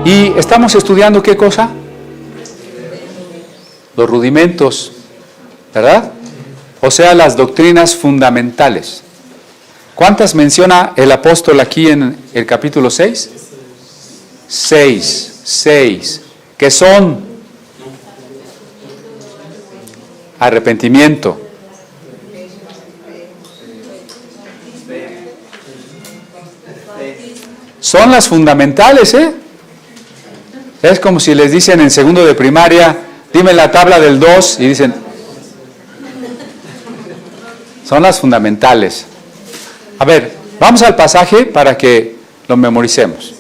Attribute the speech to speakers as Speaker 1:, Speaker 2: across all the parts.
Speaker 1: Y estamos estudiando ¿qué cosa? Los rudimentos, ¿verdad? O sea, las doctrinas fundamentales. ¿Cuántas menciona el apóstol aquí en el capítulo 6? 6. ¿Qué son? Arrepentimiento. Son las fundamentales, ¿eh? Es como si les dicen en segundo de primaria, dime la tabla del 2, y dicen, son las fundamentales. A ver, vamos al pasaje para que lo memoricemos.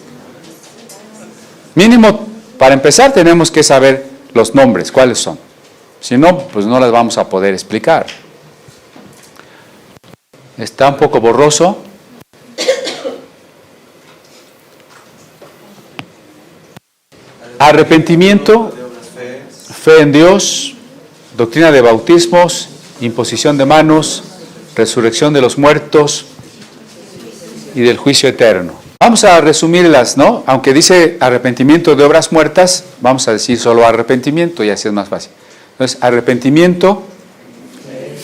Speaker 1: Mínimo, para empezar, tenemos que saber los nombres, cuáles son. Si no, pues no las vamos a poder explicar. Está un poco borroso. Arrepentimiento, fe en Dios, doctrina de bautismos, imposición de manos, resurrección de los muertos y del juicio eterno. Vamos a resumirlas, ¿no? Aunque dice arrepentimiento de obras muertas, vamos a decir solo arrepentimiento y así es más fácil. Entonces, arrepentimiento,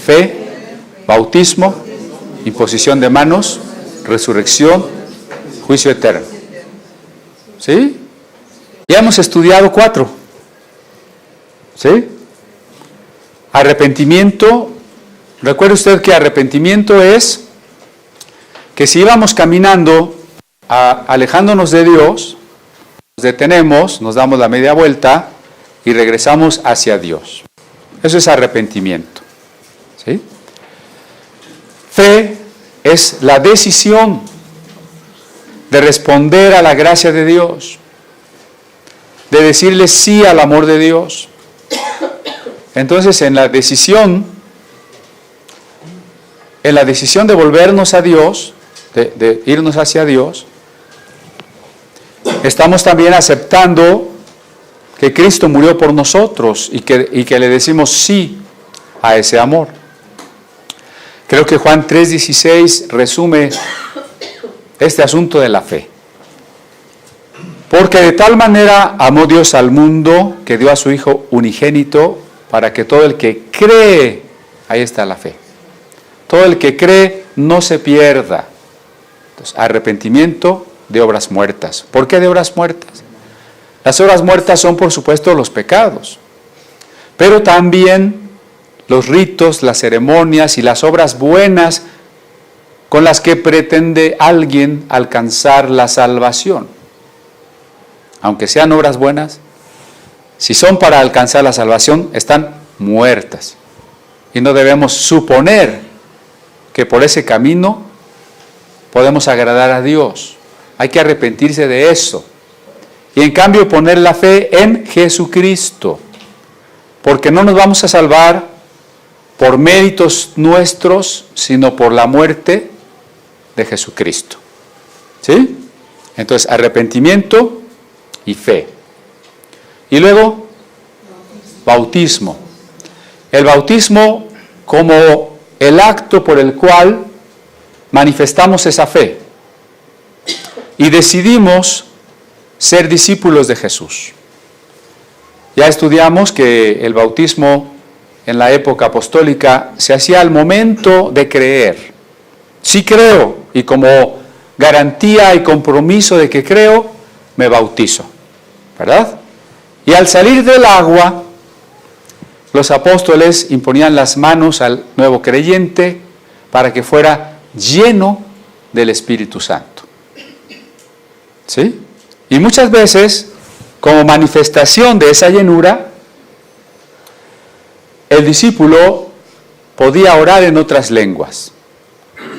Speaker 1: fe, bautismo, imposición de manos, resurrección, juicio eterno. ¿Sí? Ya hemos estudiado 4. ¿Sí? Arrepentimiento. Recuerde usted que arrepentimiento es que si íbamos caminando, alejándonos de Dios, nos detenemos, nos damos la media vuelta y regresamos hacia Dios. Eso es arrepentimiento. ¿Sí? Fe es la decisión de responder a la gracia de Dios, de decirle sí al amor de Dios. Entonces, en la decisión de volvernos a Dios, de irnos hacia Dios, estamos también aceptando que Cristo murió por nosotros y que le decimos sí a ese amor. Creo que Juan 3:16 resume este asunto de la fe. Porque de tal manera amó Dios al mundo que dio a su Hijo unigénito para que todo el que cree, ahí está la fe, todo el que cree no se pierda. Entonces, arrepentimiento de obras muertas. ¿Por qué de obras muertas? Las obras muertas son, por supuesto, los pecados, pero también los ritos, las ceremonias y las obras buenas con las que pretende alguien alcanzar la salvación. Aunque sean obras buenas, si son para alcanzar la salvación, están muertas. Y no debemos suponer que por ese camino podemos agradar a Dios. Hay que arrepentirse de eso. Y en cambio poner la fe en Jesucristo. Porque no nos vamos a salvar por méritos nuestros, sino por la muerte de Jesucristo. ¿Sí? Entonces, arrepentimiento y fe. Y luego, bautismo. El bautismo como el acto por el cual manifestamos esa fe y decidimos ser discípulos de Jesús. Ya estudiamos que el bautismo en la época apostólica se hacía al momento de creer. Sí creo, y como garantía y compromiso de que creo, me bautizo, ¿verdad? Y al salir del agua, los apóstoles imponían las manos al nuevo creyente para que fuera lleno del Espíritu Santo. ¿Sí? Y muchas veces, como manifestación de esa llenura, el discípulo podía orar en otras lenguas,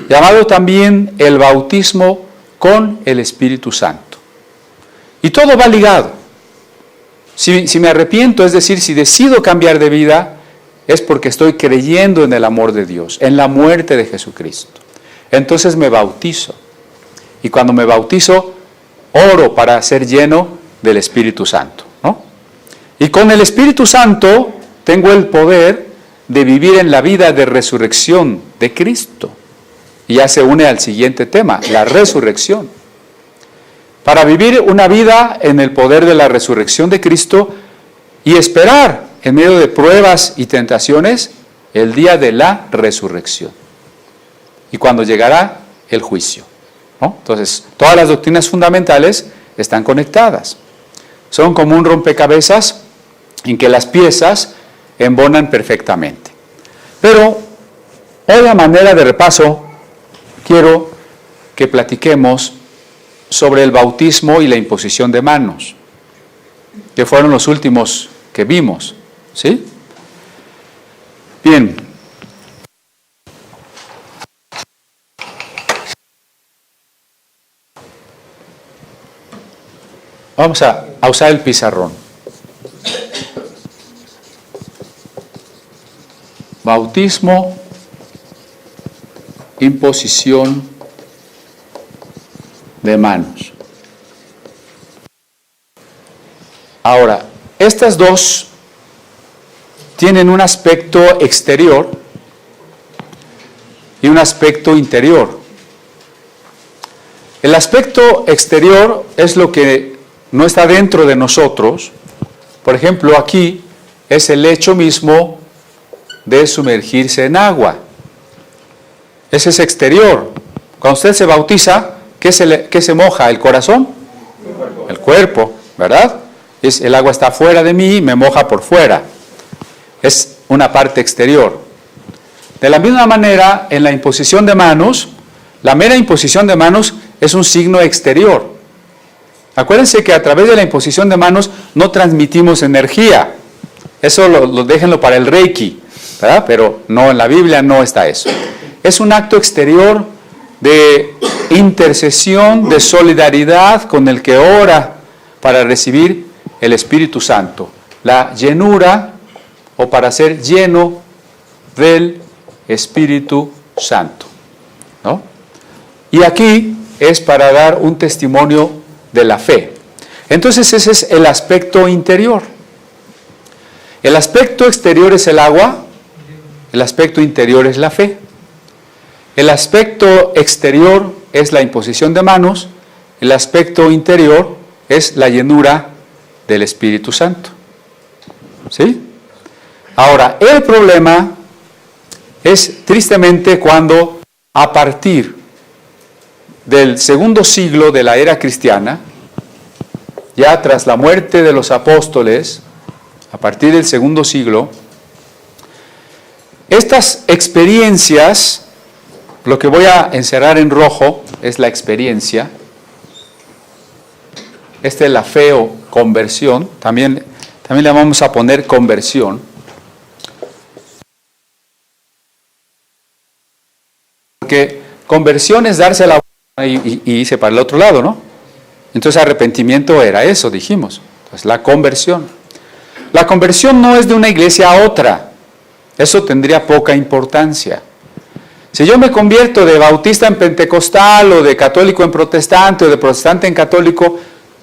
Speaker 1: llamado también el bautismo con el Espíritu Santo. Y todo va ligado. Si me arrepiento, es decir, si decido cambiar de vida, es porque estoy creyendo en el amor de Dios, en la muerte de Jesucristo. Entonces me bautizo. Y cuando me bautizo, oro para ser lleno del Espíritu Santo, ¿no? Y con el Espíritu Santo tengo el poder de vivir en la vida de resurrección de Cristo. Y ya se une al siguiente tema, la resurrección. para vivir una vida en el poder de la resurrección de Cristo y esperar en medio de pruebas y tentaciones el día de la resurrección. Y cuando llegará el juicio, ¿no? Entonces, todas las doctrinas fundamentales están conectadas. Son como un rompecabezas en que las piezas embonan perfectamente. Pero hoy, a manera de repaso, quiero que platiquemos sobre el bautismo y la imposición de manos, que fueron los últimos que vimos, ¿sí? Bien. Vamos a usar el pizarrón. Bautismo, imposición de manos. Ahora, estas dos tienen un aspecto exterior y un aspecto interior. El aspecto exterior es lo que no está dentro de nosotros. Por ejemplo, aquí es el hecho mismo de sumergirse en agua. Ese es exterior. Cuando usted se bautiza, ¿qué se moja? ¿El corazón? El cuerpo, ¿verdad? El agua está fuera de mí y me moja por fuera. Es una parte exterior. De la misma manera, en la imposición de manos, la mera imposición de manos es un signo exterior. Acuérdense que a través de la imposición de manos no transmitimos energía. Eso déjenlo para el Reiki, ¿verdad? Pero no, en la Biblia no está eso. Es un acto exterior de intercesión, de solidaridad con el que ora para recibir el Espíritu Santo. La llenura, o para ser lleno del Espíritu Santo, ¿no? Y aquí es para dar un testimonio de la fe. Entonces ese es el aspecto interior. El aspecto exterior es el agua, el aspecto interior es la fe. El aspecto exterior es la imposición de manos, el aspecto interior es la llenura del Espíritu Santo. ¿Sí? Ahora, el problema es tristemente cuando a partir del segundo siglo de la era cristiana, ya tras la muerte de los apóstoles, a partir del segundo siglo, estas experiencias, lo que voy a encerrar en rojo es la experiencia, esta es la fe o conversión, también le vamos a poner conversión, porque conversión es darse la y irse para el otro lado, ¿no? Entonces arrepentimiento era eso, dijimos. Entonces la conversión. La conversión no es de una iglesia a otra. Eso tendría poca importancia. Si yo me convierto de bautista en pentecostal, o de católico en protestante, o de protestante en católico,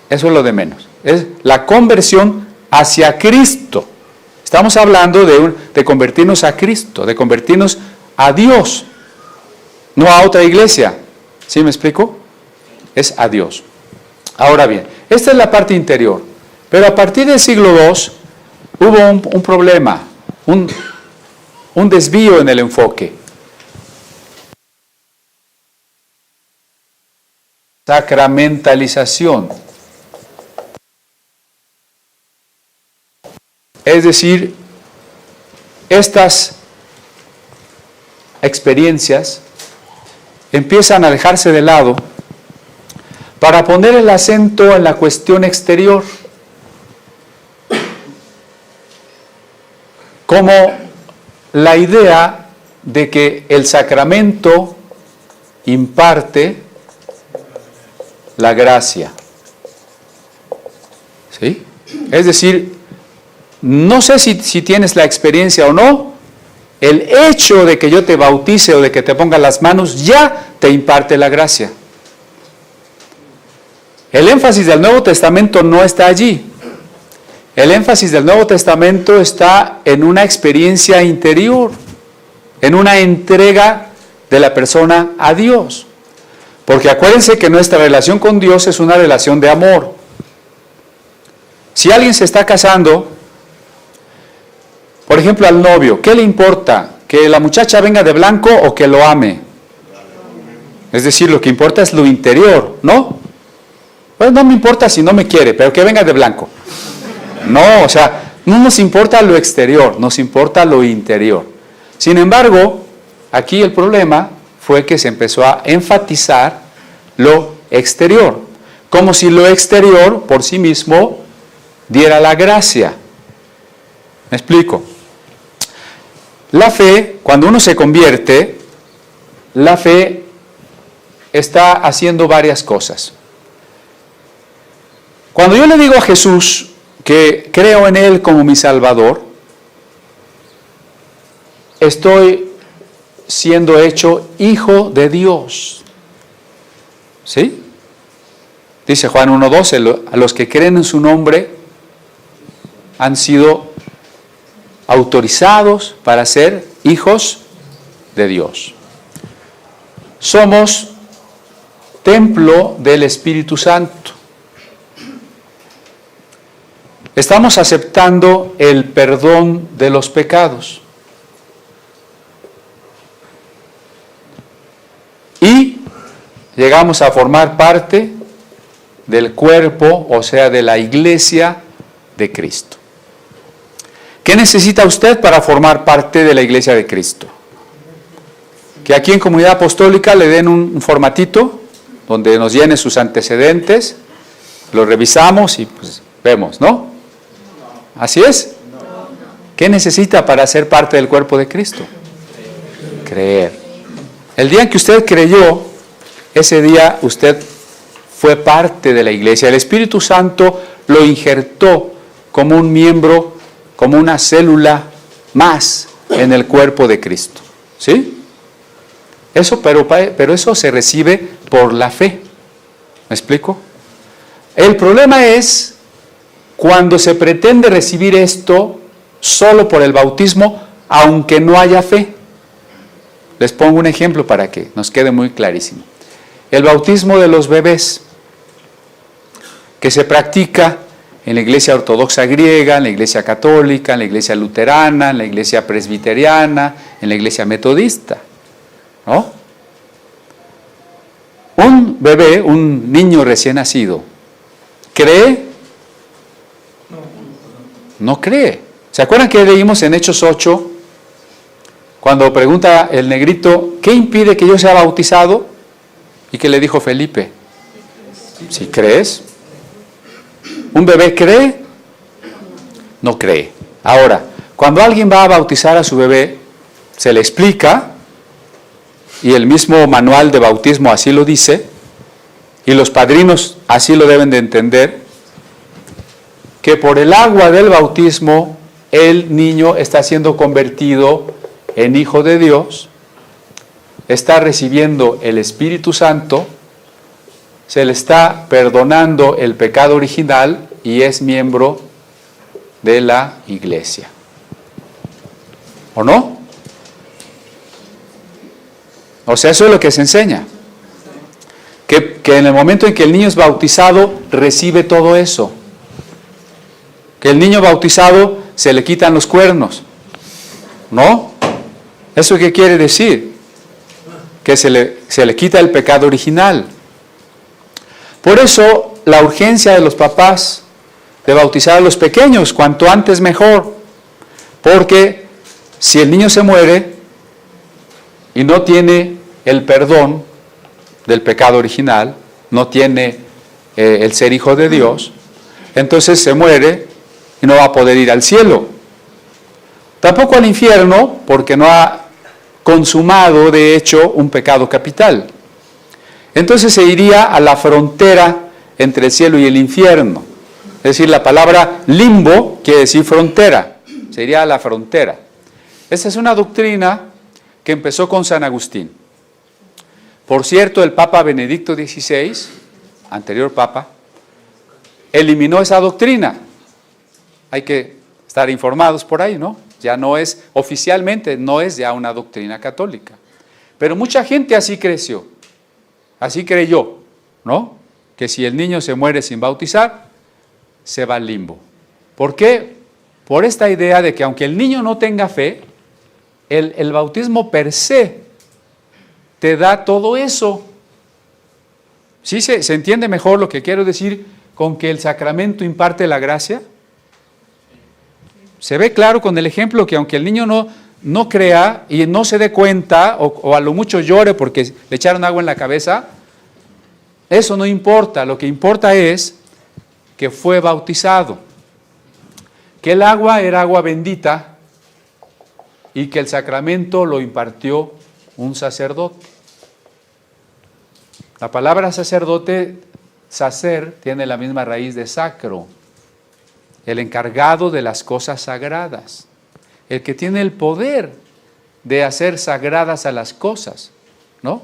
Speaker 1: eso es lo de menos. Es la conversión hacia Cristo. Estamos hablando de convertirnos a Cristo, de convertirnos a Dios, no a otra iglesia. ¿Sí me explico? Es a Dios. Ahora bien, esta es la parte interior. Pero a partir del siglo II hubo un problema, un desvío en el enfoque. Sacramentalización. Es decir, estas experiencias empiezan a dejarse de lado para poner el acento en la cuestión exterior, como la idea de que el sacramento imparte la gracia. ¿Sí? Es decir, no sé si tienes la experiencia o no, el hecho de que yo te bautice o de que te ponga las manos ya te imparte la gracia. El énfasis del Nuevo Testamento no está allí. El énfasis del Nuevo Testamento está en una experiencia interior, en una entrega de la persona a Dios. Porque acuérdense que nuestra relación con Dios es una relación de amor. Si alguien se está casando, por ejemplo al novio, ¿qué le importa? ¿Que la muchacha venga de blanco o que lo ame? Es decir, lo que importa es lo interior, ¿no? Pues no me importa si no me quiere, pero que venga de blanco. No, o sea, no nos importa lo exterior, nos importa lo interior. Sin embargo, aquí el problema fue que se empezó a enfatizar lo exterior, como si lo exterior por sí mismo diera la gracia. ¿Me explico? La fe, cuando uno se convierte, la fe está haciendo varias cosas. Cuando yo le digo a Jesús que creo en Él como mi Salvador, estoy siendo hecho hijo de Dios. ¿Sí? Dice Juan 1:12, a los que creen en su nombre han sido autorizados para ser hijos de Dios. Somos templo del Espíritu Santo. Estamos aceptando el perdón de los pecados. Y llegamos a formar parte del cuerpo, o sea, de la iglesia de Cristo. ¿Qué necesita usted para formar parte de la iglesia de Cristo? Que aquí en Comunidad Apostólica le den un formatito donde nos llene sus antecedentes, lo revisamos y pues vemos, ¿no? ¿Así es? ¿Qué necesita para ser parte del cuerpo de Cristo? Creer. El día en que usted creyó, ese día usted fue parte de la iglesia. El Espíritu Santo lo injertó como un miembro, como una célula más en el cuerpo de Cristo. ¿Sí? Eso, pero eso se recibe por la fe. ¿Me explico? El problema es cuando se pretende recibir esto solo por el bautismo, aunque no haya fe. Les pongo un ejemplo para que nos quede muy clarísimo. El bautismo de los bebés, que se practica en la iglesia ortodoxa griega, en la iglesia católica, en la iglesia luterana, en la iglesia presbiteriana, en la iglesia metodista, ¿no? Un bebé, un niño recién nacido, ¿cree? No cree. ¿Se acuerdan que leímos en Hechos 8, cuando pregunta el negrito, ¿qué impide que yo sea bautizado? ¿Y qué le dijo Felipe? Si crees. ¿Un bebé cree? No cree. Ahora, cuando alguien va a bautizar a su bebé, se le explica, y el mismo manual de bautismo así lo dice, y los padrinos así lo deben de entender, que por el agua del bautismo el niño está siendo convertido en hijo de Dios, está recibiendo el Espíritu Santo, se le está perdonando el pecado original y es miembro de la iglesia. ¿O no? O sea, eso es lo que se enseña. Que en el momento en que el niño es bautizado, recibe todo eso. Que el niño bautizado se le quitan los cuernos. ¿No? ¿Eso qué quiere decir? Que se le quita el pecado original. Por eso, la urgencia de los papás de bautizar a los pequeños, cuanto antes mejor. Porque si el niño se muere y no tiene el perdón del pecado original, no tiene el ser hijo de Dios, entonces se muere y no va a poder ir al cielo. Tampoco al infierno, porque no ha consumado, de hecho, un pecado capital. Entonces se iría a la frontera entre el cielo y el infierno. Es decir, la palabra limbo quiere decir frontera. Se iría a la frontera. Esta es una doctrina que empezó con San Agustín. Por cierto, el Papa Benedicto XVI, anterior Papa, eliminó esa doctrina. Hay que estar informados por ahí, ¿no? Ya no es, oficialmente no es ya una doctrina católica. Pero mucha gente así creció. Así creyó, ¿no? Que si el niño se muere sin bautizar, se va al limbo. ¿Por qué? Por esta idea de que aunque el niño no tenga fe, el bautismo per se te da todo eso. ¿Sí se entiende mejor lo que quiero decir con que el sacramento imparte la gracia? Se ve claro con el ejemplo que aunque el niño no crea y no se dé cuenta, o a lo mucho llore porque le echaron agua en la cabeza, eso no importa. Lo que importa es que fue bautizado, que el agua era agua bendita y que el sacramento lo impartió un sacerdote. La palabra sacerdote, sacer, tiene la misma raíz de sacro, el encargado de las cosas sagradas, el que tiene el poder de hacer sagradas a las cosas, ¿no?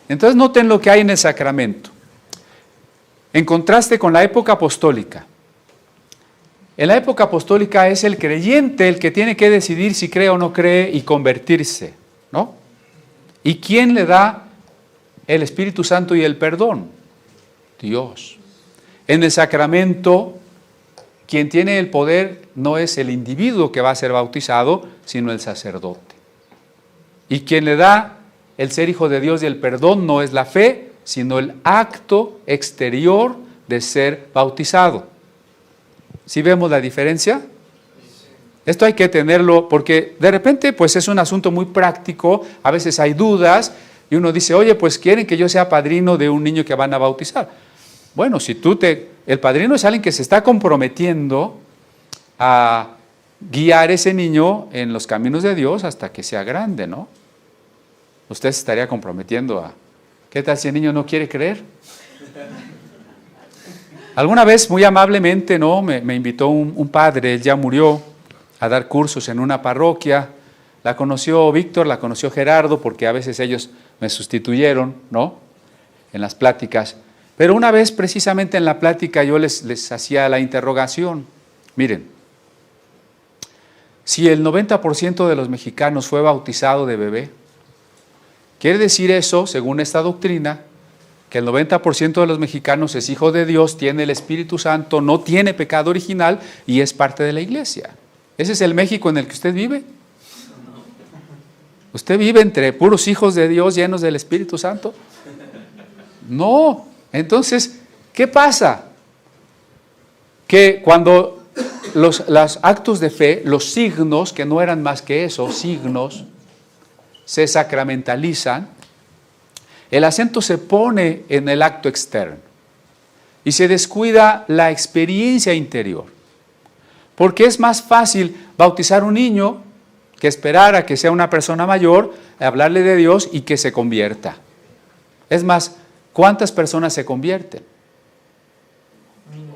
Speaker 1: Entonces noten lo que hay en el sacramento. En contraste con la época apostólica. En la época apostólica es el creyente el que tiene que decidir si cree o no cree y convertirse, ¿no? ¿Y quién le da el Espíritu Santo y el perdón? Dios. En el sacramento, quien tiene el poder no es el individuo que va a ser bautizado, sino el sacerdote. Y quien le da el ser hijo de Dios y el perdón no es la fe, sino el acto exterior de ser bautizado. ¿Sí vemos la diferencia? Esto hay que tenerlo porque de repente pues es un asunto muy práctico, a veces hay dudas y uno dice, oye, pues quieren que yo sea padrino de un niño que van a bautizar. Bueno, si el padrino es alguien que se está comprometiendo a guiar ese niño en los caminos de Dios hasta que sea grande, ¿no? Usted se estaría comprometiendo a, ¿qué tal si el niño no quiere creer? Alguna vez, muy amablemente, ¿no? me invitó un padre, él ya murió, a dar cursos en una parroquia. La conoció Víctor, la conoció Gerardo, porque a veces ellos me sustituyeron, ¿no? En las pláticas. Pero una vez, precisamente en la plática, yo les hacía la interrogación. Miren, si el 90% de los mexicanos fue bautizado de bebé, quiere decir eso, según esta doctrina, que el 90% de los mexicanos es hijo de Dios, tiene el Espíritu Santo, no tiene pecado original y es parte de la iglesia. ¿Ese es el México en el que usted vive? ¿Usted vive entre puros hijos de Dios llenos del Espíritu Santo? No. Entonces, ¿qué pasa? Que cuando los actos de fe, los signos, que no eran más que eso, signos, se sacramentalizan, el acento se pone en el acto externo y se descuida la experiencia interior. Porque es más fácil bautizar un niño que esperar a que sea una persona mayor, hablarle de Dios y que se convierta. Es más, ¿cuántas personas se convierten?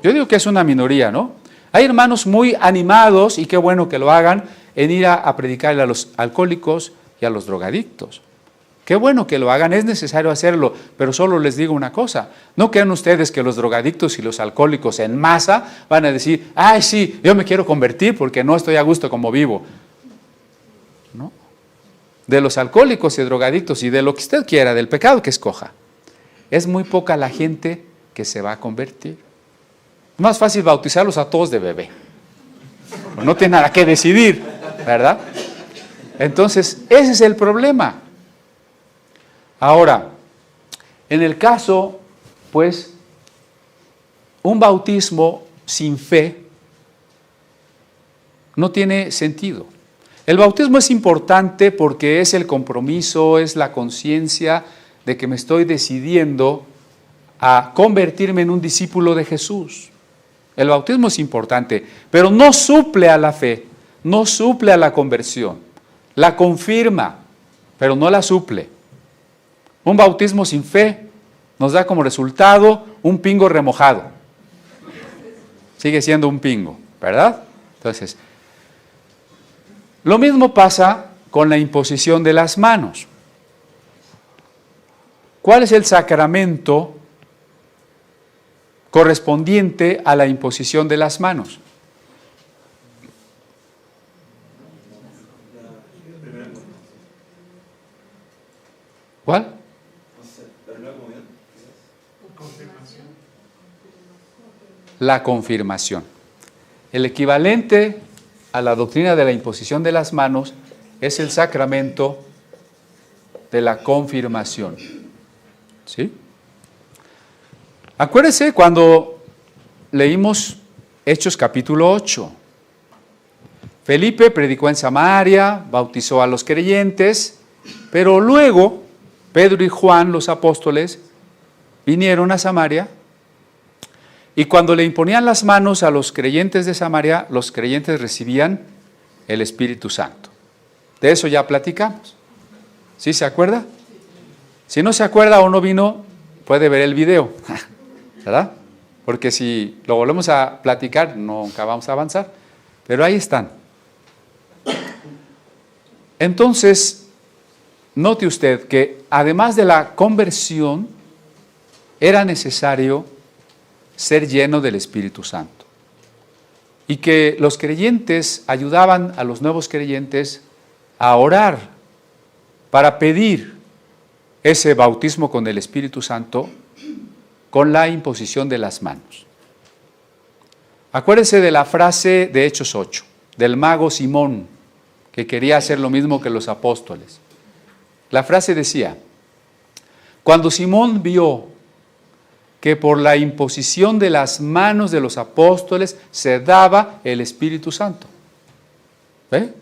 Speaker 1: Yo digo que es una minoría, ¿no? Hay hermanos muy animados, y qué bueno que lo hagan, en ir a predicarle a los alcohólicos y a los drogadictos. Qué bueno que lo hagan, es necesario hacerlo, pero solo les digo una cosa, no crean ustedes que los drogadictos y los alcohólicos en masa van a decir, ay sí, yo me quiero convertir porque no estoy a gusto como vivo. ¿No? De los alcohólicos y drogadictos y de lo que usted quiera, del pecado que escoja, es muy poca la gente que se va a convertir. Es más fácil bautizarlos a todos de bebé, no tiene nada que decidir, ¿verdad? Entonces, ese es el problema. Ahora, en el caso, pues, un bautismo sin fe no tiene sentido. El bautismo es importante porque es el compromiso, es la conciencia de que me estoy decidiendo a convertirme en un discípulo de Jesús. El bautismo es importante, pero no suple a la fe, no suple a la conversión. La confirma, pero no la suple. Un bautismo sin fe nos da como resultado un pingo remojado. Sigue siendo un pingo, ¿verdad? Entonces, lo mismo pasa con la imposición de las manos. ¿Cuál es el sacramento correspondiente a la imposición de las manos? ¿Cuál? La confirmación. El equivalente a la doctrina de la imposición de las manos es el sacramento de la confirmación. ¿Sí? Acuérdense cuando leímos Hechos capítulo 8. Felipe predicó en Samaria, bautizó a los creyentes, pero luego Pedro y Juan, los apóstoles, vinieron a Samaria y cuando le imponían las manos a los creyentes de Samaria, los creyentes recibían el Espíritu Santo. De eso ya platicamos. ¿Sí se acuerda? Si no se acuerda o no vino, puede ver el video, ¿verdad? Porque si lo volvemos a platicar, nunca vamos a avanzar. Pero ahí están. Entonces, note usted que además de la conversión, era necesario ser lleno del Espíritu Santo. Y que los creyentes ayudaban a los nuevos creyentes a orar para pedir ese bautismo con el Espíritu Santo con la imposición de las manos. Acuérdense de la frase de Hechos 8, del mago Simón, que quería hacer lo mismo que los apóstoles. La frase decía: cuando Simón vio que por la imposición de las manos de los apóstoles se daba el Espíritu Santo. ¿Ve?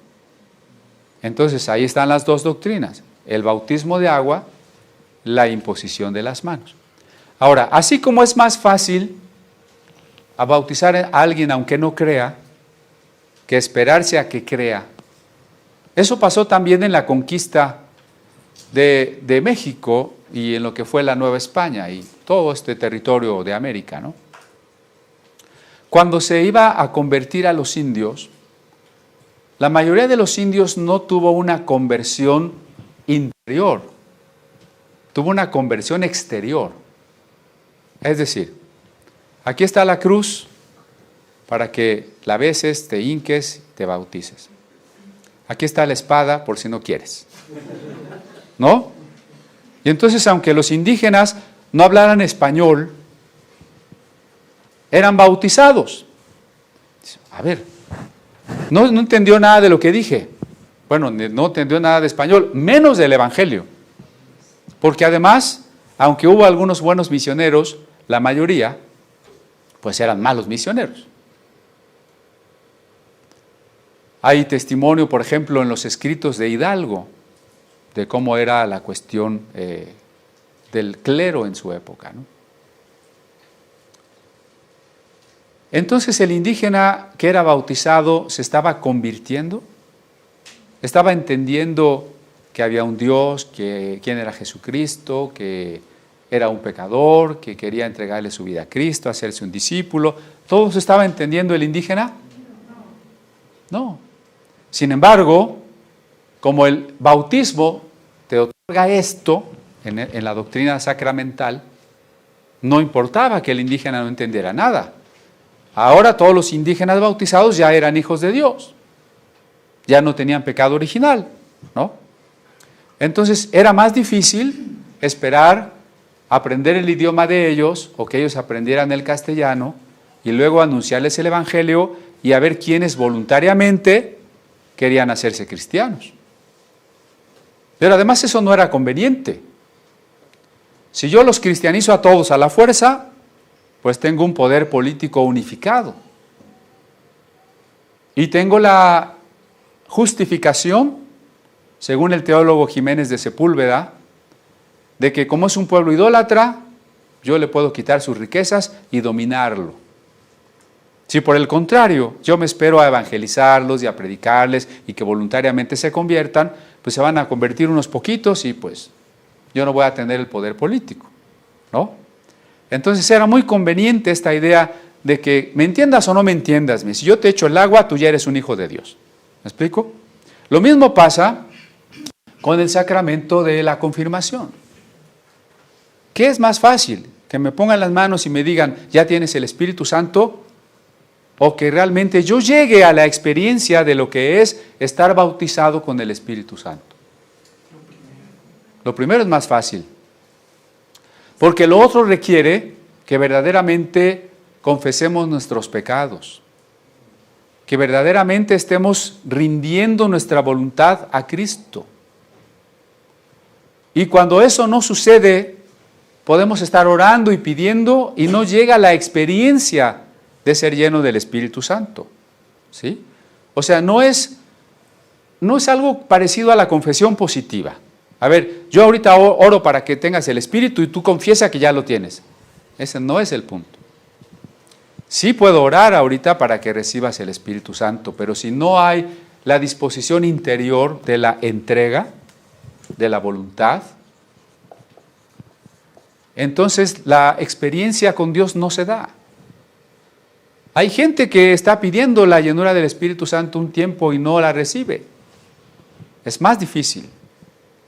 Speaker 1: Entonces ahí están las dos doctrinas, el bautismo de agua, la imposición de las manos. Ahora, así como es más fácil a bautizar a alguien aunque no crea, que esperarse a que crea, eso pasó también en la conquista de México y en lo que fue la Nueva España y todo este territorio de América, ¿no? Cuando se iba a convertir a los indios, la mayoría de los indios no tuvo una conversión interior, tuvo una conversión exterior. Es decir, aquí está la cruz para que la beses, te hinques, te bautices. Aquí está la espada por si no quieres, ¿no? Y entonces, aunque los indígenas no hablaran español, eran bautizados. A ver, no entendió nada de lo que dije. Bueno, no entendió nada de español, menos del Evangelio. Porque además, aunque hubo algunos buenos misioneros, la mayoría, pues eran malos misioneros. Hay testimonio, por ejemplo, en los escritos de Hidalgo, de cómo era la cuestión del clero en su época, ¿no? Entonces el indígena que era bautizado se estaba convirtiendo, estaba entendiendo que había un Dios, que quién era Jesucristo, que era un pecador, que quería entregarle su vida a Cristo, hacerse un discípulo. ¿Todo se estaba entendiendo el indígena? No. Sin embargo, como el bautismo te otorga esto en la doctrina sacramental, no importaba que el indígena no entendiera nada. Ahora todos los indígenas bautizados ya eran hijos de Dios, ya no tenían pecado original, ¿no? Entonces era más difícil esperar aprender el idioma de ellos o que ellos aprendieran el castellano y luego anunciarles el Evangelio y a ver quiénes voluntariamente querían hacerse cristianos. Pero además eso no era conveniente. Si yo los cristianizo a todos a la fuerza, pues tengo un poder político unificado. Y tengo la justificación, según el teólogo Jiménez de Sepúlveda, de que como es un pueblo idólatra, yo le puedo quitar sus riquezas y dominarlo. Si por el contrario, yo me espero a evangelizarlos y a predicarles y que voluntariamente se conviertan, pues se van a convertir unos poquitos y pues yo no voy a tener el poder político, ¿no? Entonces era muy conveniente esta idea de que me entiendas o no me entiendas, si yo te echo el agua, tú ya eres un hijo de Dios. ¿Me explico? Lo mismo pasa con el sacramento de la confirmación. ¿Qué es más fácil? ¿Que me pongan las manos y me digan, ya tienes el Espíritu Santo? ¿O que realmente yo llegue a la experiencia de lo que es estar bautizado con el Espíritu Santo? Lo primero es más fácil. Porque lo otro requiere que verdaderamente confesemos nuestros pecados, que verdaderamente estemos rindiendo nuestra voluntad a Cristo. Y cuando eso no sucede, podemos estar orando y pidiendo y no llega la experiencia de ser lleno del Espíritu Santo, ¿sí? O sea, no es algo parecido a la confesión positiva. A ver, yo ahorita oro para que tengas el Espíritu y tú confiesa que ya lo tienes. Ese no es el punto. Sí puedo orar ahorita para que recibas el Espíritu Santo, pero si no hay la disposición interior de la entrega, de la voluntad, entonces la experiencia con Dios no se da. Hay gente que está pidiendo la llenura del Espíritu Santo un tiempo y no la recibe. Es más difícil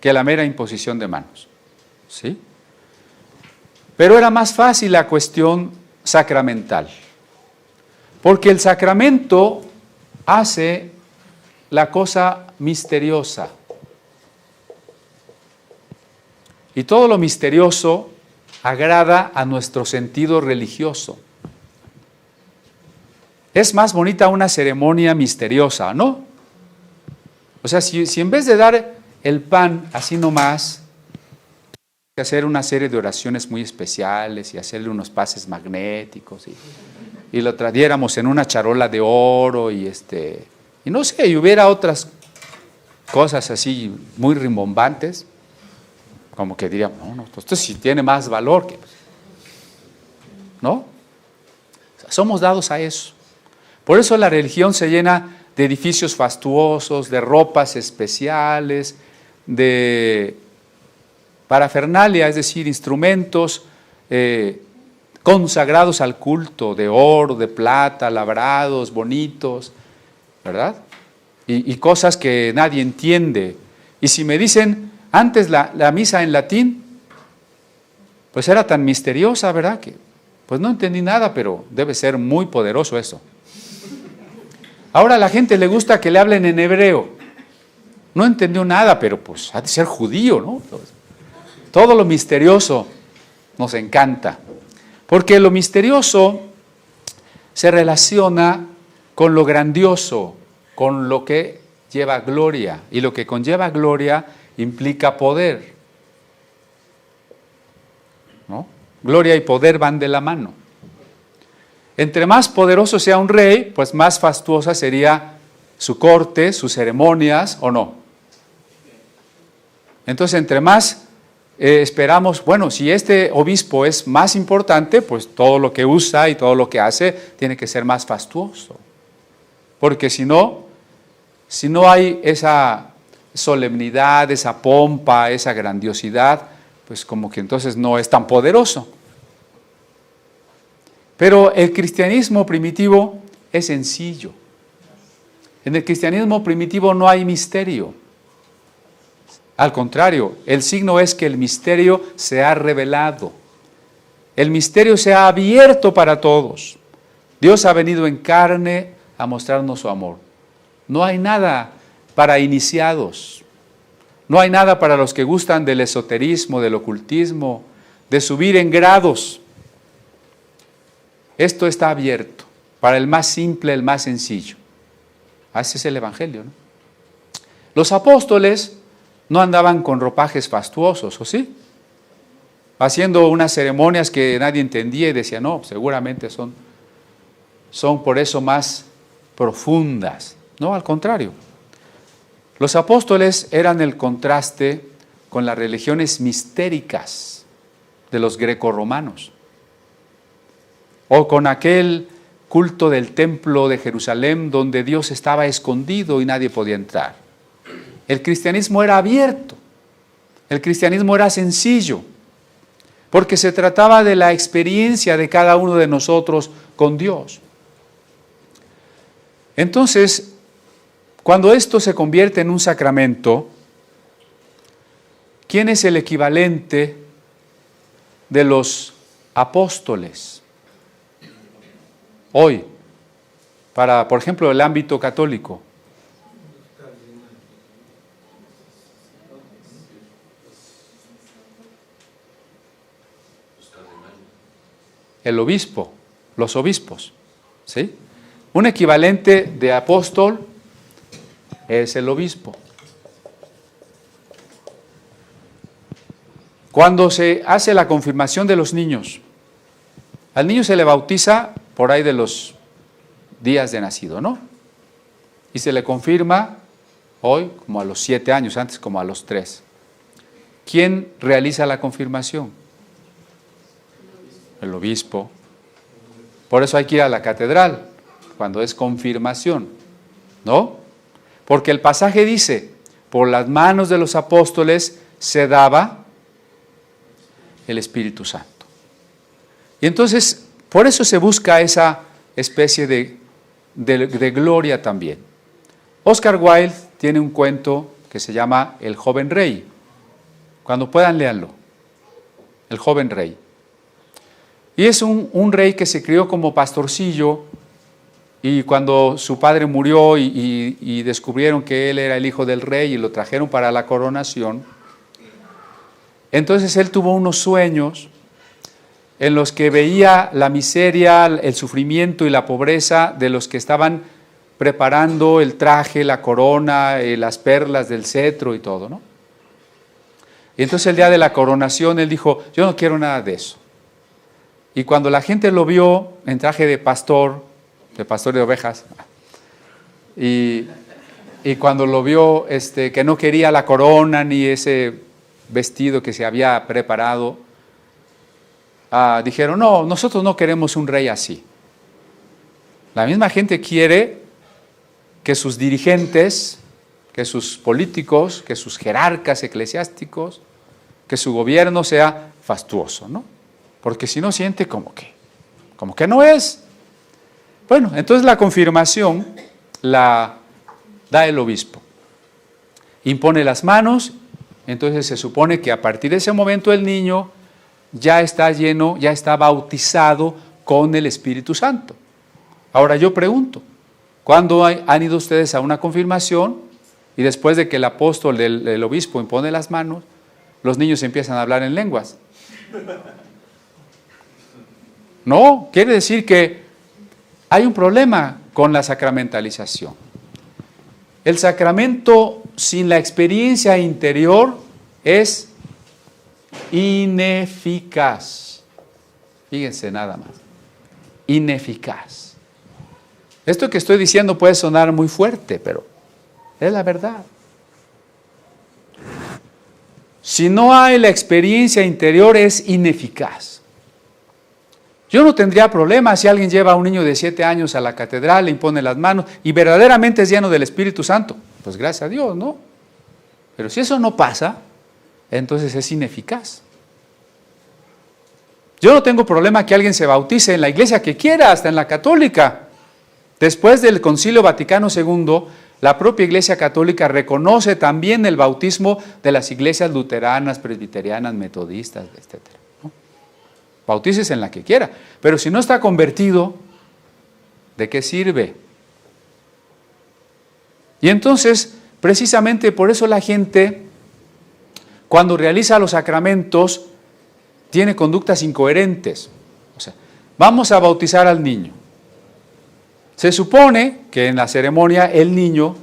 Speaker 1: que la mera imposición de manos, ¿sí? Pero era más fácil la cuestión sacramental, porque el sacramento hace la cosa misteriosa. Y todo lo misterioso agrada a nuestro sentido religioso. Es más bonita una ceremonia misteriosa, ¿no? O sea, si en vez de dar el pan así nomás, hacer una serie de oraciones muy especiales y hacerle unos pases magnéticos y lo trajéramos en una charola de oro y no sé, y hubiera otras cosas así muy rimbombantes, como que diríamos, no, esto sí tiene más valor que, ¿no? O sea, somos dados a eso. Por eso la religión se llena de edificios fastuosos, de ropas especiales, de parafernalia, es decir, instrumentos consagrados al culto, de oro, de plata, labrados, bonitos, ¿verdad? Y cosas que nadie entiende. Y si me dicen, antes la misa en latín, pues era tan misteriosa, ¿verdad? Que pues no entendí nada, pero debe ser muy poderoso eso. Ahora a la gente le gusta que le hablen en hebreo. No entendió nada, pero pues ha de ser judío, ¿no? Todo lo misterioso nos encanta, porque lo misterioso se relaciona con lo grandioso, con lo que lleva gloria, y lo que conlleva gloria implica poder, ¿no? Gloria y poder van de la mano. Entre más poderoso sea un rey, pues más fastuosa sería su corte, sus ceremonias, ¿o no? Entonces, entre más esperamos, bueno, si este obispo es más importante, pues todo lo que usa y todo lo que hace tiene que ser más fastuoso. Porque si no hay esa solemnidad, esa pompa, esa grandiosidad, pues como que entonces no es tan poderoso. Pero el cristianismo primitivo es sencillo. En el cristianismo primitivo no hay misterio. Al contrario, el signo es que el misterio se ha revelado. El misterio se ha abierto para todos. Dios ha venido en carne a mostrarnos su amor. No hay nada para iniciados. No hay nada para los que gustan del esoterismo, del ocultismo, de subir en grados. Esto está abierto para el más simple, el más sencillo. Así es el Evangelio, ¿no? Los apóstoles no andaban con ropajes fastuosos, ¿o sí? Haciendo unas ceremonias que nadie entendía y decía, no, seguramente son por eso más profundas. No, al contrario. Los apóstoles eran el contraste con las religiones mistéricas de los grecorromanos, o con aquel culto del templo de Jerusalén donde Dios estaba escondido y nadie podía entrar. El cristianismo era abierto, el cristianismo era sencillo, porque se trataba de la experiencia de cada uno de nosotros con Dios. Entonces, cuando esto se convierte en un sacramento, ¿quién es el equivalente de los apóstoles hoy, para, por ejemplo, el ámbito católico? el obispo, los obispos, ¿sí? Un equivalente de apóstol es el obispo. Cuando se hace la confirmación de los niños, al niño se le bautiza por ahí de los días de nacido, ¿no? Y se le confirma hoy como a los 7 años, antes como a los 3. ¿Quién realiza la confirmación? El obispo. Por eso hay que ir a la catedral cuando es confirmación, ¿no? Porque el pasaje dice, por las manos de los apóstoles se daba el Espíritu Santo. Y entonces, por eso se busca esa especie de gloria también. Oscar Wilde tiene un cuento que se llama El joven rey. Cuando puedan, léanlo. El joven rey. Y es un rey que se crió como pastorcillo, y cuando su padre murió y descubrieron que él era el hijo del rey y lo trajeron para la coronación, entonces él tuvo unos sueños en los que veía la miseria, el sufrimiento y la pobreza de los que estaban preparando el traje, la corona, las perlas del cetro y todo, ¿no? Y entonces el día de la coronación él dijo, yo no quiero nada de eso. Y cuando la gente lo vio en traje de pastor de ovejas, y cuando lo vio que no quería la corona ni ese vestido que se había preparado, dijeron, no, nosotros no queremos un rey así. La misma gente quiere que sus dirigentes, que sus políticos, que sus jerarcas eclesiásticos, que su gobierno sea fastuoso, ¿no? Porque si no siente como que no es. Bueno, entonces la confirmación la da el obispo. Impone las manos, entonces se supone que a partir de ese momento el niño ya está lleno, ya está bautizado con el Espíritu Santo. Ahora yo pregunto, ¿cuándo han ido ustedes a una confirmación y después de que el apóstol, el obispo impone las manos, los niños empiezan a hablar en lenguas? No, quiere decir que hay un problema con la sacramentalización. El sacramento sin la experiencia interior es ineficaz. Fíjense nada más. Ineficaz. Esto que estoy diciendo puede sonar muy fuerte, pero es la verdad. Si no hay la experiencia interior, es ineficaz. Yo no tendría problema si alguien lleva a un niño de 7 años a la catedral, le impone las manos y verdaderamente es lleno del Espíritu Santo. Pues gracias a Dios, ¿no? Pero si eso no pasa, entonces es ineficaz. Yo no tengo problema que alguien se bautice en la iglesia que quiera, hasta en la católica. Después del Concilio Vaticano II, la propia Iglesia Católica reconoce también el bautismo de las iglesias luteranas, presbiterianas, metodistas, etc. ¿no? Bautícese en la que quiera, pero si no está convertido, ¿de qué sirve? Y entonces, precisamente por eso la gente, cuando realiza los sacramentos, tiene conductas incoherentes. O sea, vamos a bautizar al niño. Se supone que en la ceremonia el niño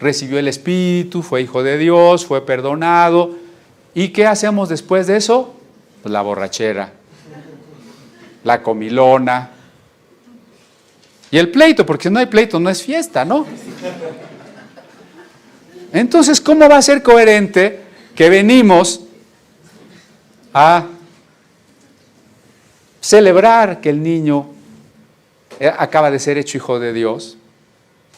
Speaker 1: recibió el Espíritu, fue hijo de Dios, fue perdonado. ¿Y qué hacemos después de eso? Pues la borrachera, la comilona y el pleito, porque si no hay pleito no es fiesta, ¿no? Entonces, ¿cómo va a ser coherente que venimos a celebrar que el niño acaba de ser hecho hijo de Dios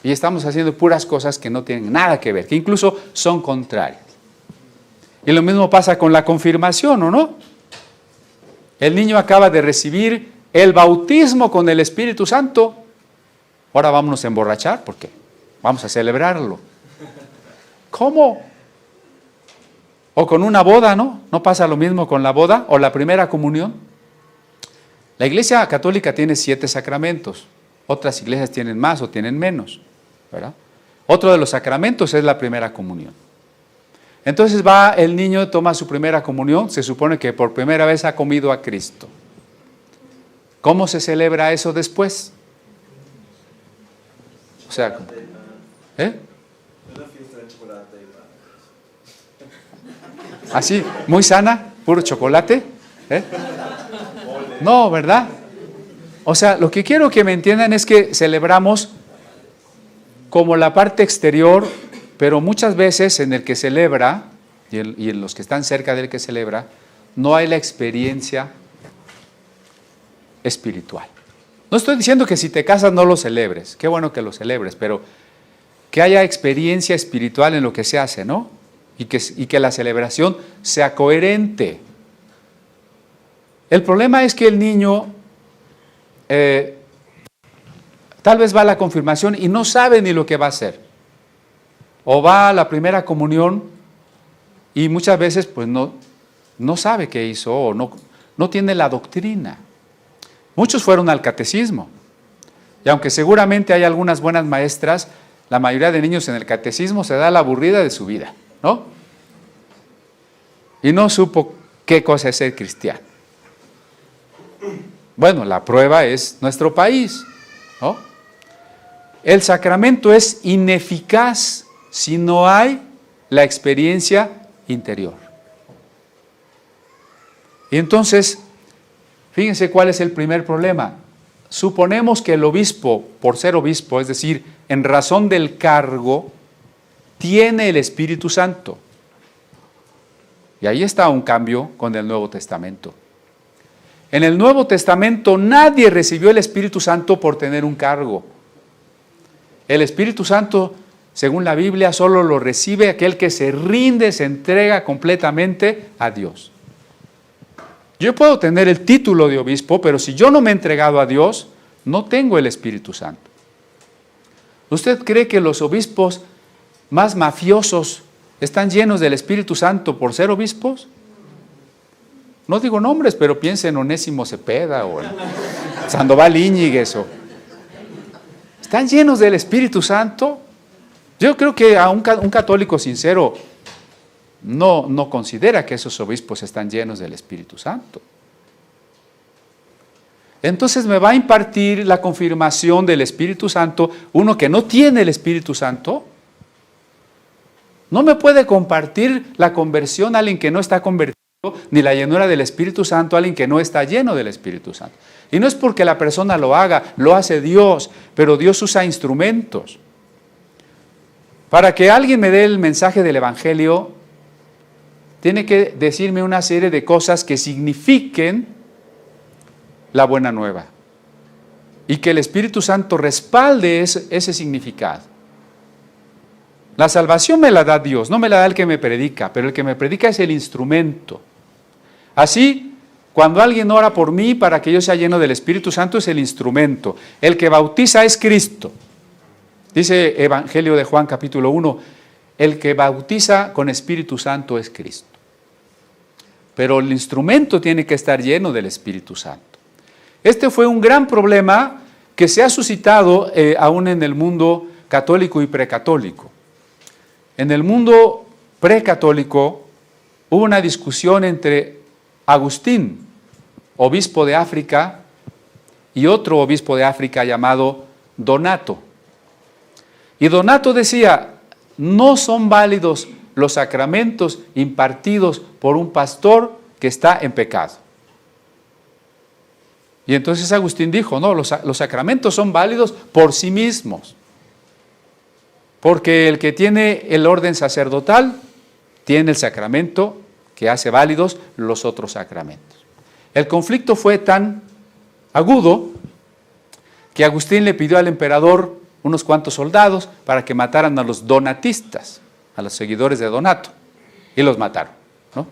Speaker 1: y estamos haciendo puras cosas que no tienen nada que ver, que incluso son contrarias? Y lo mismo pasa con la confirmación, ¿o no? El niño acaba de recibir el bautismo con el Espíritu Santo. Ahora vámonos a emborrachar, ¿por qué? Vamos a celebrarlo. ¿Cómo? O con una boda, ¿no? ¿No pasa lo mismo con la boda o la primera comunión? La Iglesia Católica tiene 7 sacramentos. Otras iglesias tienen más o tienen menos, ¿verdad? Otro de los sacramentos es la primera comunión. Entonces va el niño, toma su primera comunión, se supone que por primera vez ha comido a Cristo. ¿Cómo se celebra eso después? O sea,
Speaker 2: Una fiesta de chocolate.
Speaker 1: así, muy sana, puro chocolate. No, ¿verdad? O sea, lo que quiero que me entiendan es que celebramos como la parte exterior, pero muchas veces en el que celebra, y en los que están cerca del que celebra, no hay la experiencia espiritual. No estoy diciendo que si te casas no lo celebres, qué bueno que lo celebres, pero que haya experiencia espiritual en lo que se hace, ¿no? Y que la celebración sea coherente. El problema es que el niño tal vez va a la confirmación y no sabe ni lo que va a hacer. O va a la primera comunión y muchas veces pues no sabe qué hizo o no tiene la doctrina. Muchos fueron al catecismo. Y aunque seguramente hay algunas buenas maestras, la mayoría de niños en el catecismo se da la aburrida de su vida, ¿no? Y no supo qué cosa es ser cristiano. Bueno, la prueba es nuestro país, ¿no? El sacramento es ineficaz si no hay la experiencia interior. Y entonces, fíjense cuál es el primer problema. Suponemos que el obispo, por ser obispo, es decir, en razón del cargo, tiene el Espíritu Santo. Y ahí está un cambio con el Nuevo Testamento. En el Nuevo Testamento nadie recibió el Espíritu Santo por tener un cargo. El Espíritu Santo, según la Biblia, solo lo recibe aquel que se rinde, se entrega completamente a Dios. Yo puedo tener el título de obispo, pero si yo no me he entregado a Dios, no tengo el Espíritu Santo. ¿Usted cree que los obispos más mafiosos están llenos del Espíritu Santo por ser obispos? No digo nombres, pero piense en Onésimo Cepeda o en Sandoval Íñiguez. ¿Están llenos del Espíritu Santo? Yo creo que a un católico sincero no considera que esos obispos están llenos del Espíritu Santo. Entonces me va a impartir la confirmación del Espíritu Santo uno que no tiene el Espíritu Santo. No me puede compartir la conversión a alguien que no está convertido, ni la llenura del Espíritu Santo a alguien que no está lleno del Espíritu Santo. Y no es porque la persona lo haga, lo hace Dios, pero Dios usa instrumentos. Para que alguien me dé el mensaje del Evangelio, tiene que decirme una serie de cosas que signifiquen la buena nueva. Y que el Espíritu Santo respalde ese significado. La salvación me la da Dios, no me la da el que me predica, pero el que me predica es el instrumento. Así, cuando alguien ora por mí para que yo sea lleno del Espíritu Santo, es el instrumento. El que bautiza es Cristo. Dice Evangelio de Juan capítulo 1, el que bautiza con Espíritu Santo es Cristo. Pero el instrumento tiene que estar lleno del Espíritu Santo. Este fue un gran problema que se ha suscitado aún en el mundo católico y precatólico. En el mundo precatólico hubo una discusión entre Agustín, obispo de África, y otro obispo de África llamado Donato. Y Donato decía, no son válidos los sacramentos impartidos por un pastor que está en pecado. Y entonces Agustín dijo, no, los sacramentos son válidos por sí mismos. Porque el que tiene el orden sacerdotal tiene el sacramento que hace válidos los otros sacramentos. El conflicto fue tan agudo que Agustín le pidió al emperador unos cuantos soldados para que mataran a los donatistas, a los seguidores de Donato, y los mataron, ¿no?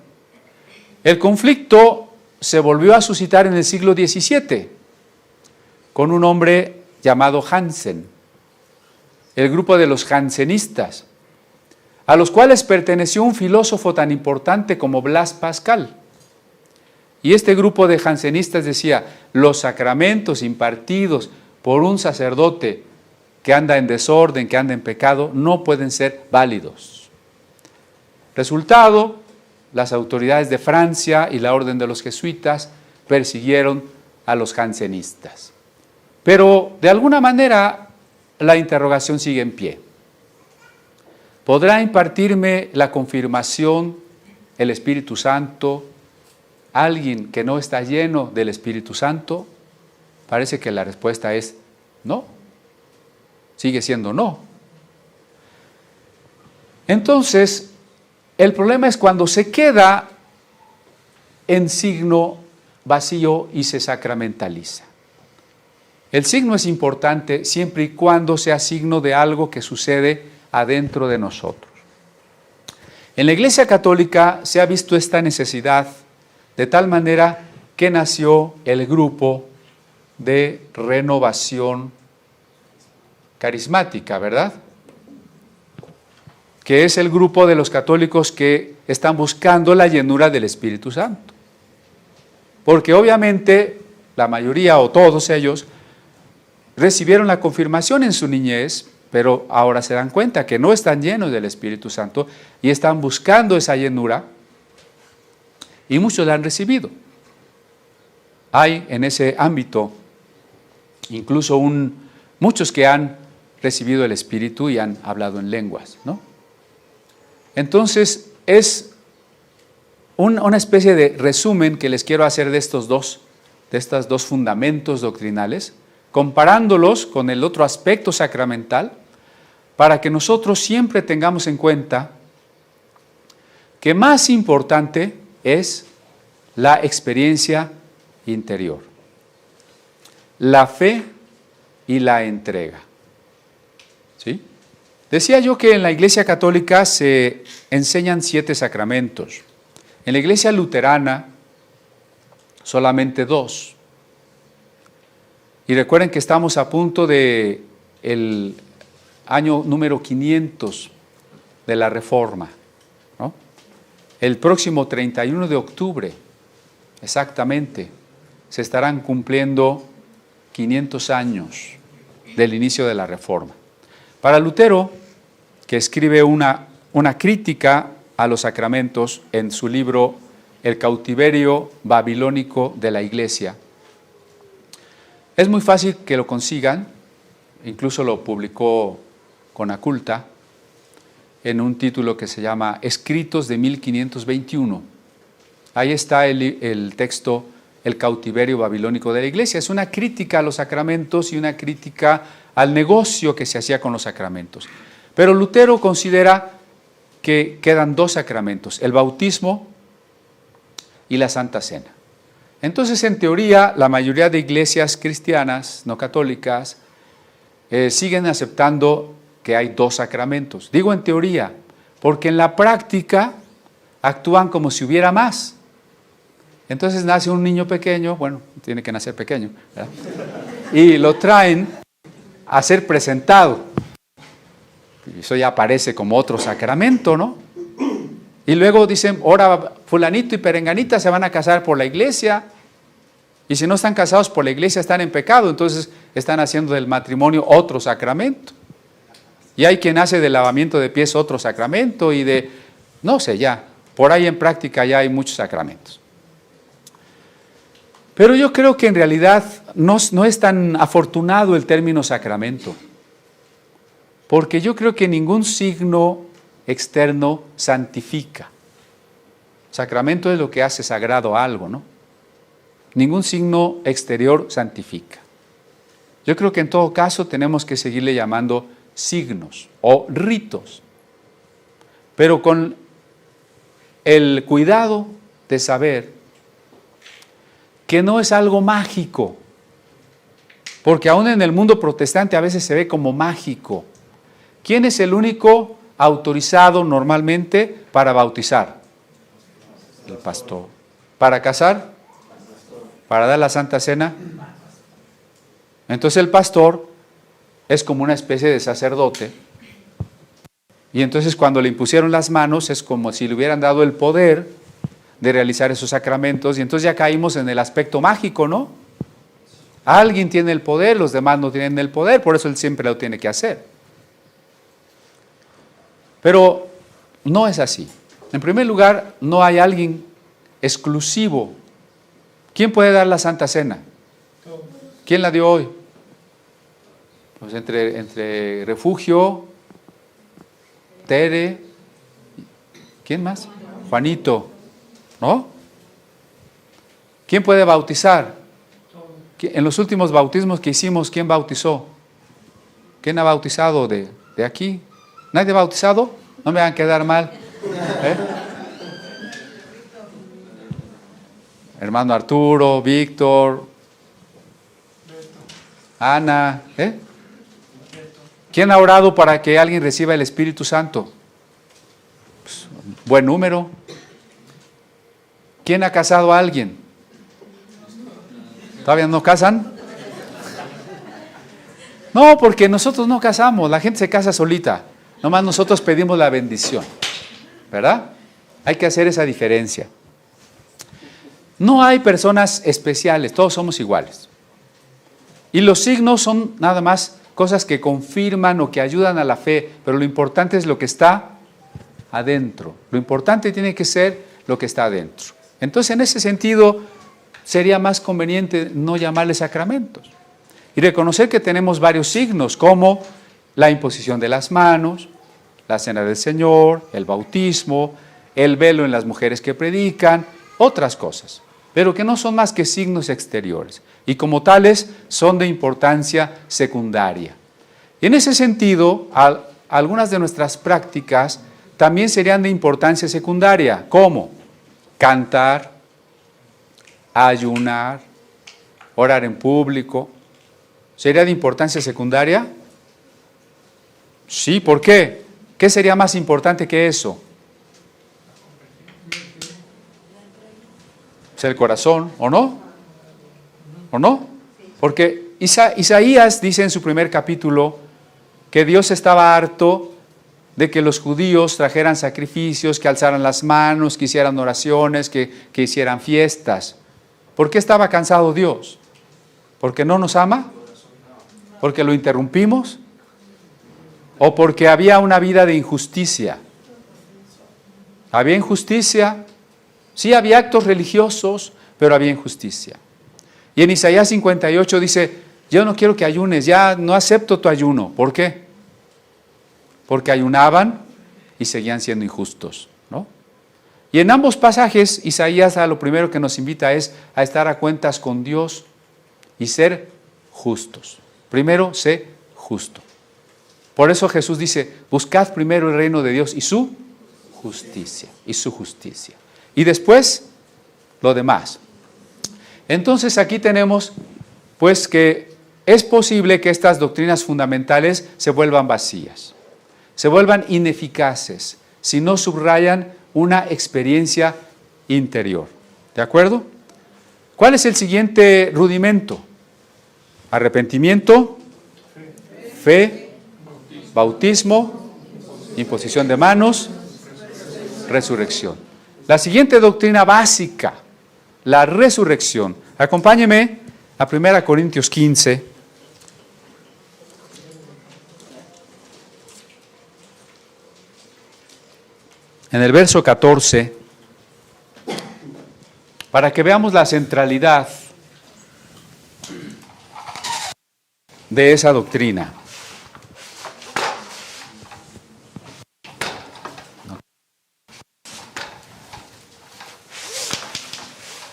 Speaker 1: El conflicto se volvió a suscitar en el siglo XVII con un hombre llamado Jansen, el grupo de los jansenistas, a los cuales perteneció un filósofo tan importante como Blas Pascal. Y este grupo de jansenistas decía, los sacramentos impartidos por un sacerdote que anda en desorden, que anda en pecado, no pueden ser válidos. Resultado, las autoridades de Francia y la orden de los jesuitas persiguieron a los jansenistas. Pero de alguna manera la interrogación sigue en pie. ¿Podrá impartirme la confirmación el Espíritu Santo alguien que no está lleno del Espíritu Santo? Parece que la respuesta es no. Sigue siendo no. Entonces, el problema es cuando se queda en signo vacío y se sacramentaliza. El signo es importante siempre y cuando sea signo de algo que sucede adentro de nosotros. En la Iglesia Católica se ha visto esta necesidad de tal manera que nació el grupo de renovación carismática, ¿verdad? Que es el grupo de los católicos que están buscando la llenura del Espíritu Santo. Porque obviamente la mayoría o todos ellos recibieron la confirmación en su niñez, pero ahora se dan cuenta que no están llenos del Espíritu Santo y están buscando esa llenura, y muchos la han recibido. Hay en ese ámbito incluso muchos que han recibido el Espíritu y han hablado en lenguas, ¿no? Entonces es una especie de resumen que les quiero hacer de estos dos fundamentos doctrinales, comparándolos con el otro aspecto sacramental, para que nosotros siempre tengamos en cuenta que más importante es la experiencia interior, la fe y la entrega. ¿Sí? Decía yo que en la Iglesia Católica se enseñan 7 sacramentos. En la Iglesia Luterana solamente 2. Y recuerden que estamos a punto de el año número 500 de la Reforma, ¿no? El próximo 31 de octubre, exactamente, se estarán cumpliendo 500 años del inicio de la Reforma. Para Lutero, que escribe una crítica a los sacramentos en su libro El cautiverio babilónico de la Iglesia, es muy fácil que lo consigan, incluso lo publicó Conaculta, en un título que se llama Escritos de 1521. Ahí está el texto El cautiverio babilónico de la Iglesia. Es una crítica a los sacramentos y una crítica al negocio que se hacía con los sacramentos. Pero Lutero considera que quedan 2 sacramentos, el bautismo y la Santa Cena. Entonces, en teoría, la mayoría de iglesias cristianas, no católicas, siguen aceptando que hay 2 sacramentos. Digo en teoría, porque en la práctica actúan como si hubiera más. Entonces nace un niño pequeño, bueno, tiene que nacer pequeño, ¿verdad? Y lo traen a ser presentado. Y eso ya aparece como otro sacramento, ¿no? Y luego dicen, ahora fulanito y perenganita se van a casar por la iglesia, y si no están casados por la iglesia están en pecado, entonces están haciendo del matrimonio otro sacramento. Y hay quien hace del lavamiento de pies otro sacramento y de, no sé ya, por ahí en práctica ya hay muchos sacramentos. Pero yo creo que en realidad no es tan afortunado el término sacramento, porque yo creo que ningún signo externo santifica. Sacramento es lo que hace sagrado algo, ¿no? Ningún signo exterior santifica. Yo creo que en todo caso tenemos que seguirle llamando signos o ritos, pero con el cuidado de saber que no es algo mágico, porque aún en el mundo protestante a veces se ve como mágico. ¿Quién es el único autorizado normalmente para bautizar? El pastor. ¿Para casar? ¿Para dar la Santa Cena? Entonces el pastor es como una especie de sacerdote, y entonces cuando le impusieron las manos es como si le hubieran dado el poder de realizar esos sacramentos, y entonces ya caímos en el aspecto mágico, ¿no? Alguien tiene el poder, los demás no tienen el poder, por eso él siempre lo tiene que hacer. Pero no es así. En primer lugar, no hay alguien exclusivo. ¿Quién puede dar la Santa Cena? ¿Quién la dio hoy? Pues entre Refugio, Tere, ¿quién más? Juanito, ¿no? ¿Quién puede bautizar? En los últimos bautismos que hicimos, ¿quién bautizó? ¿Quién ha bautizado de aquí? ¿Nadie ha bautizado? No me van a quedar mal. Hermano Arturo, Víctor, Ana, ¿Quién ha orado para que alguien reciba el Espíritu Santo? Pues, buen número. ¿Quién ha casado a alguien? ¿Todavía no casan? No, porque nosotros no casamos, la gente se casa solita. Nomás nosotros pedimos la bendición, ¿verdad? Hay que hacer esa diferencia. No hay personas especiales, todos somos iguales. Y los signos son nada más cosas que confirman o que ayudan a la fe, pero lo importante es lo que está adentro. Lo importante tiene que ser lo que está adentro. Entonces, en ese sentido, sería más conveniente no llamarle sacramentos y reconocer que tenemos varios signos, como la imposición de las manos, la cena del Señor, el bautismo, el velo en las mujeres que predican, otras cosas, pero que no son más que signos exteriores y como tales son de importancia secundaria. Y en ese sentido, algunas de nuestras prácticas también serían de importancia secundaria, como cantar, ayunar, orar en público. ¿Sería de importancia secundaria? Sí, ¿por qué? ¿Qué sería más importante que eso? ¿Es el corazón, o no? ¿O no? Porque Isaías dice en su primer capítulo que Dios estaba harto de que los judíos trajeran sacrificios, que alzaran las manos, que hicieran oraciones, que hicieran fiestas. ¿Por qué estaba cansado Dios? ¿Porque no nos ama? ¿Porque lo interrumpimos? ¿O porque había una vida de injusticia? ¿Había injusticia? Sí, había actos religiosos, pero había injusticia. Y en Isaías 58 dice, yo no quiero que ayunes, ya no acepto tu ayuno. ¿Por qué? Porque ayunaban y seguían siendo injustos, ¿no? Y en ambos pasajes, Isaías a lo primero que nos invita es a estar a cuentas con Dios y ser justos. Primero, sé justo. Por eso Jesús dice, buscad primero el reino de Dios y su justicia, y después, lo demás. Entonces aquí tenemos, pues, que es posible que estas doctrinas fundamentales se vuelvan vacías, se vuelvan ineficaces, si no subrayan una experiencia interior. ¿De acuerdo? ¿Cuál es el siguiente rudimento? Arrepentimiento, fe, bautismo, imposición de manos, resurrección. La siguiente doctrina básica, la resurrección. Acompáñeme a 1 Corintios 15. En el verso 14, para que veamos la centralidad de esa doctrina.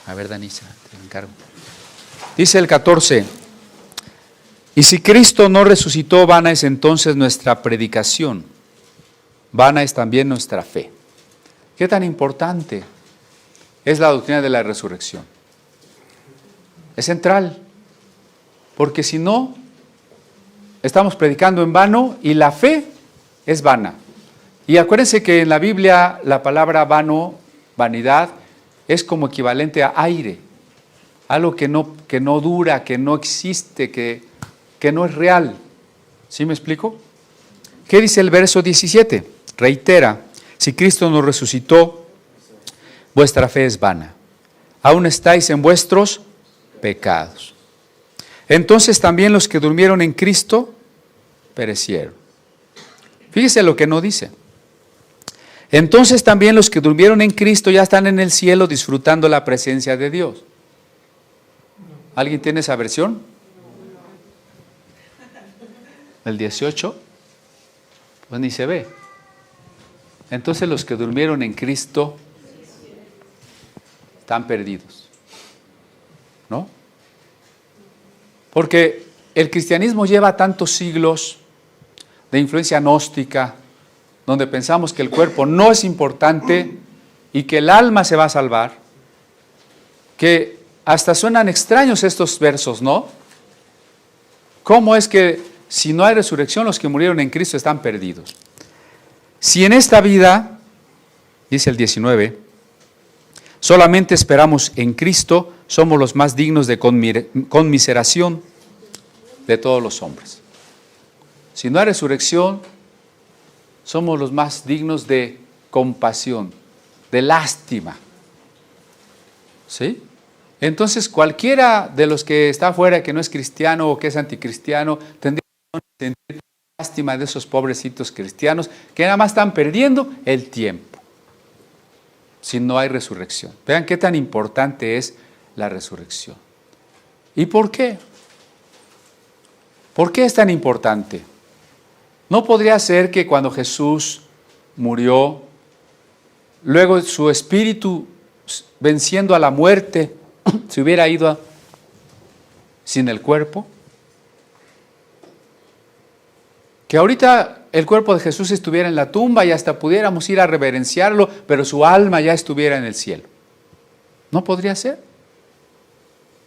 Speaker 1: A ver, Danisa, te lo encargo. Dice el 14, y si Cristo no resucitó, vana es entonces nuestra predicación, vana es también nuestra fe. ¿Qué tan importante es la doctrina de la resurrección? Es central, porque si no, estamos predicando en vano y la fe es vana. Y acuérdense que en la Biblia la palabra vano, vanidad, es como equivalente a aire, algo que no dura, que no existe, que no es real. ¿Sí me explico? ¿Qué dice el verso 17? Reitera, si Cristo nos resucitó, vuestra fe es vana. Aún estáis en vuestros pecados. Entonces también los que durmieron en Cristo perecieron. Fíjese lo que no dice. Entonces también los que durmieron en Cristo ya están en el cielo disfrutando la presencia de Dios. ¿Alguien tiene esa versión? el 18, pues ni se ve. Entonces los que durmieron en Cristo están perdidos, ¿no? Porque el cristianismo lleva tantos siglos de influencia gnóstica, donde pensamos que el cuerpo no es importante y que el alma se va a salvar, que hasta suenan extraños estos versos, ¿no? ¿Cómo es que si no hay resurrección, los que murieron en Cristo están perdidos? Si en esta vida, dice el 19, solamente esperamos en Cristo, somos los más dignos de conmiseración de todos los hombres. Si no hay resurrección, somos los más dignos de compasión, de lástima. ¿Sí? Entonces cualquiera de los que está afuera, que no es cristiano o que es anticristiano, tendría que sentir lástima de esos pobrecitos cristianos que nada más están perdiendo el tiempo si no hay resurrección. Vean qué tan importante es la resurrección. ¿Y por qué? ¿Por qué es tan importante? ¿No podría ser que cuando Jesús murió, luego su espíritu, venciendo a la muerte, se hubiera ido sin el cuerpo? Que ahorita el cuerpo de Jesús estuviera en la tumba y hasta pudiéramos ir a reverenciarlo, pero su alma ya estuviera en el cielo. ¿No podría ser?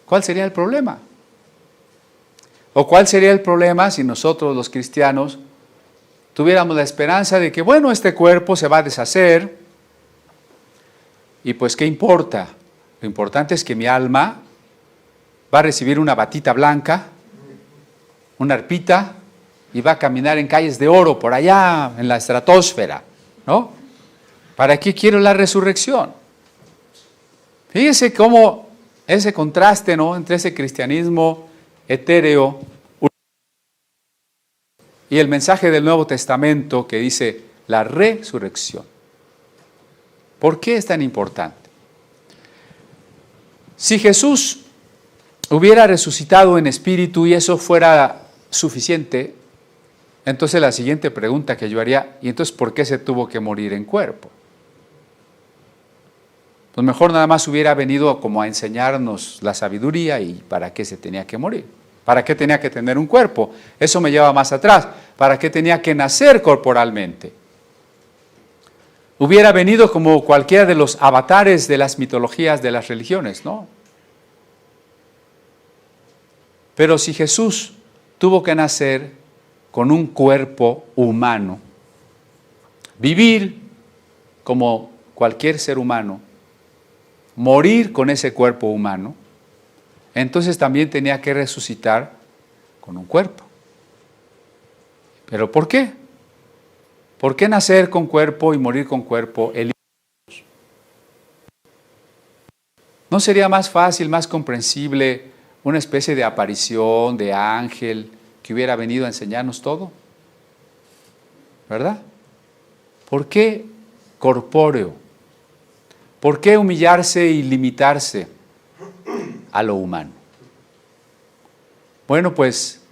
Speaker 1: ¿Cuál sería el problema? ¿O cuál sería el problema si nosotros los cristianos tuviéramos la esperanza de que, bueno, este cuerpo se va a deshacer y pues ¿qué importa? Lo importante es que mi alma va a recibir una batita blanca, una arpita, y va a caminar en calles de oro por allá en la estratosfera, ¿no? ¿Para qué quiero la resurrección? Fíjese cómo ese contraste, ¿no?, entre ese cristianismo etéreo y el mensaje del Nuevo Testamento que dice la resurrección. ¿Por qué es tan importante? Si Jesús hubiera resucitado en espíritu y eso fuera suficiente, entonces la siguiente pregunta que yo haría, ¿y entonces por qué se tuvo que morir en cuerpo? Pues mejor nada más hubiera venido como a enseñarnos la sabiduría y para qué se tenía que morir. ¿Para qué tenía que tener un cuerpo? Eso me lleva más atrás. ¿Para qué tenía que nacer corporalmente? Hubiera venido como cualquiera de los avatares de las mitologías de las religiones, ¿no? Pero si Jesús tuvo que nacer con un cuerpo humano, vivir como cualquier ser humano, morir con ese cuerpo humano, entonces también tenía que resucitar con un cuerpo. ¿Pero por qué? ¿Por qué nacer con cuerpo y morir con cuerpo? ¿No sería más fácil, más comprensible, una especie de aparición, de ángel, que hubiera venido a enseñarnos todo? ¿Verdad? ¿Por qué corpóreo? ¿Por qué humillarse y limitarse a lo humano? Bueno, pues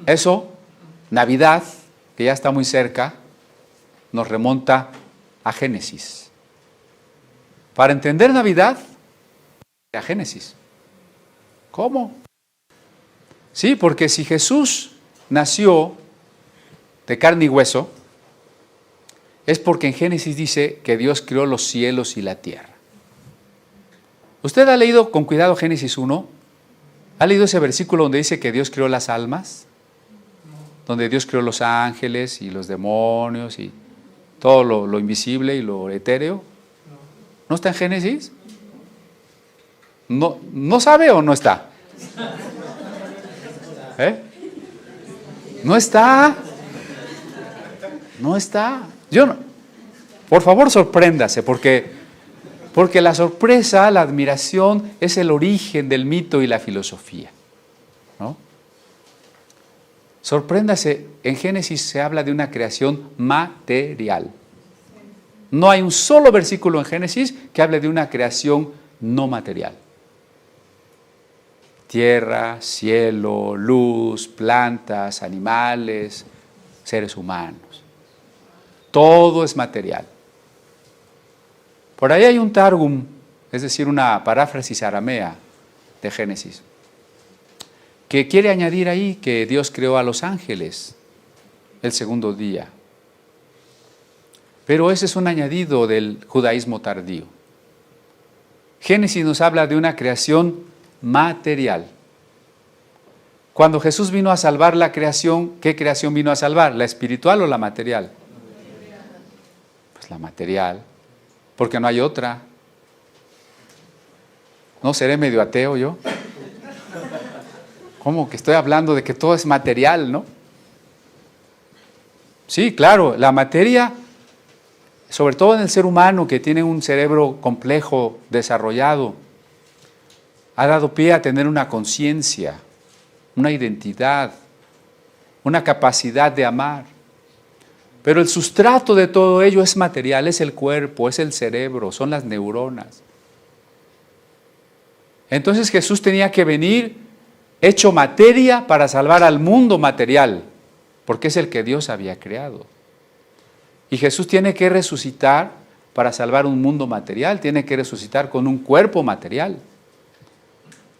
Speaker 1: eso, Navidad, que ya está muy cerca, nos remonta a Génesis. Para entender Navidad, a Génesis. ¿Cómo? Sí, porque si Jesús nació de carne y hueso, es porque en Génesis dice que Dios creó los cielos y la tierra. ¿Usted ha leído con cuidado Génesis 1? ¿Ha leído ese versículo donde dice que Dios creó las almas? Donde Dios creó los ángeles y los demonios y todo lo invisible y lo etéreo. ¿No está en Génesis? ¿No sabe o no está? No está. No está. Yo no. Por favor, sorpréndase, porque la sorpresa, la admiración, es el origen del mito y la filosofía, ¿no? Sorpréndase, en Génesis se habla de una creación material. No hay un solo versículo en Génesis que hable de una creación no material. tierra, cielo, luz, plantas, animales, seres humanos. Todo es material. Por ahí hay un Targum, es decir, una paráfrasis aramea de Génesis, que quiere añadir ahí que Dios creó a los ángeles el segundo día. Pero ese es un añadido del judaísmo tardío. Génesis nos habla de una creación material. Cuando Jesús vino a salvar la creación, ¿qué creación vino a salvar? ¿La espiritual o la material? Pues la material, porque no hay otra. ¿No seré medio ateo yo? ¿Cómo que estoy hablando de que todo es material, no? Sí, claro, la materia, sobre todo en el ser humano que tiene un cerebro complejo, desarrollado, ha dado pie a tener una conciencia, una identidad, una capacidad de amar. Pero el sustrato de todo ello es material, es el cuerpo, es el cerebro, son las neuronas. Entonces Jesús tenía que venir hecho materia para salvar al mundo material, porque es el que Dios había creado. Y Jesús tiene que resucitar para salvar un mundo material, tiene que resucitar con un cuerpo material,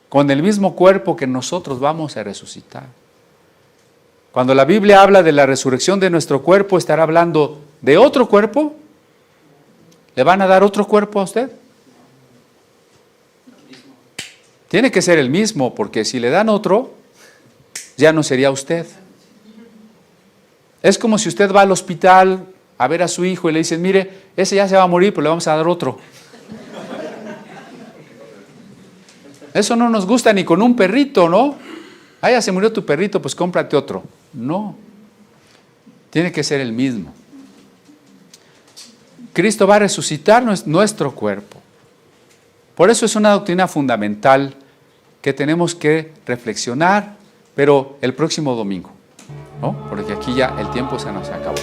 Speaker 1: con el mismo cuerpo que nosotros vamos a resucitar. Cuando la Biblia habla de la resurrección de nuestro cuerpo, ¿estará hablando de otro cuerpo? ¿Le van a dar otro cuerpo a usted? Tiene que ser el mismo, porque si le dan otro, ya no sería usted. Es como si usted va al hospital a ver a su hijo y le dicen, mire, ese ya se va a morir, pero le vamos a dar otro. Eso no nos gusta ni con un perrito, ¿no? Ah, ya se murió tu perrito, pues cómprate otro. No, tiene que ser el mismo. Cristo va a resucitar nuestro cuerpo. Por eso es una doctrina fundamental que tenemos que reflexionar, pero el próximo domingo, ¿no? Porque aquí ya el tiempo se nos acabó.